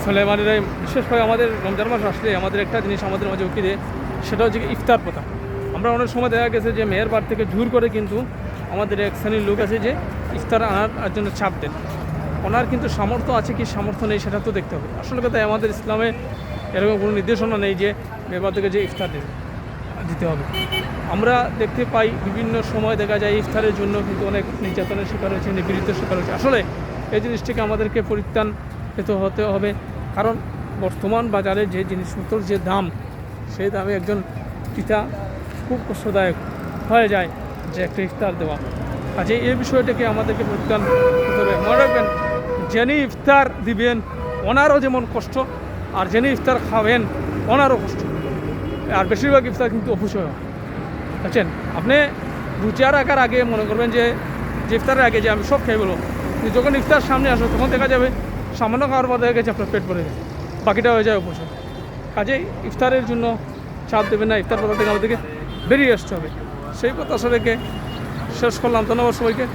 আসলে মানে বিশেষ করে আমাদের রমজান মাস আসলে আমাদের একটা জিনিস আমাদের মাঝে উকি দেয়, সেটা হচ্ছে ইফতার প্রথা। আমরা অনেক সময় দেখা গেছে যে মেয়ের বাড়ি থেকে জোর করে কিন্তু আমাদের এক শ্রেণীর লোক আছে যে ইফতার আনার জন্য চাপ দেন। ওনার কিন্তু সামর্থ্য আছে কি সামর্থ্য নেই সেটা তো দেখতে হবে। আসলে কথা আমাদের ইসলামে এরকম কোনো নির্দেশনা নেই যে মেয়ের বাড়ি থেকে যে ইফতার দিতে হবে। আমরা দেখতে পাই বিভিন্ন সময় দেখা যায় ইফতারের জন্য কিন্তু অনেক নির্যাতনের শিকার হয়েছে, নিপীড়িতের শিকার হয়েছে। আসলে এই জিনিসটিকে আমাদেরকে পরিত্রাণ হতে হবে, কারণ বর্তমান বাজারে যে জিনিসপত্রের যে দাম, সেই দামে একজন পিতা খুব কষ্টদায়ক হয়ে যায় যে একটা ইফতার দেওয়া। কাজে এই বিষয়টাকে আমাদেরকে পরিত্রাণ করতে হবে। মনে রাখবেন, যিনি ইফতার দিবেন ওনারও যেমন কষ্ট, আর যিনি ইফতার খাবেন ওনারও কষ্ট। আর বেশিরভাগ ইফতার কিন্তু অপচয় হয়, বুঝছেন। আপনি রুচিয়া রাখার আগে মনে করবেন যে ইফতারের আগে যে আমি সব খেয়ে বলবো, যখন ইফতার সামনে আসবে তখন দেখা যাবে সামান্য খাওয়ার পর দেখা গেছে আপনার পেট ভরে গেছে, বাকিটা হয়ে যায় অপচয়। কাজেই ইফতারের জন্য চাপ দেবেন না, ইফতার পর থেকে আমাদেরকে বেরিয়ে আসতে হবে। সেই কথা আসলে শেষ করলাম। ধন্যবাদ সবাইকে।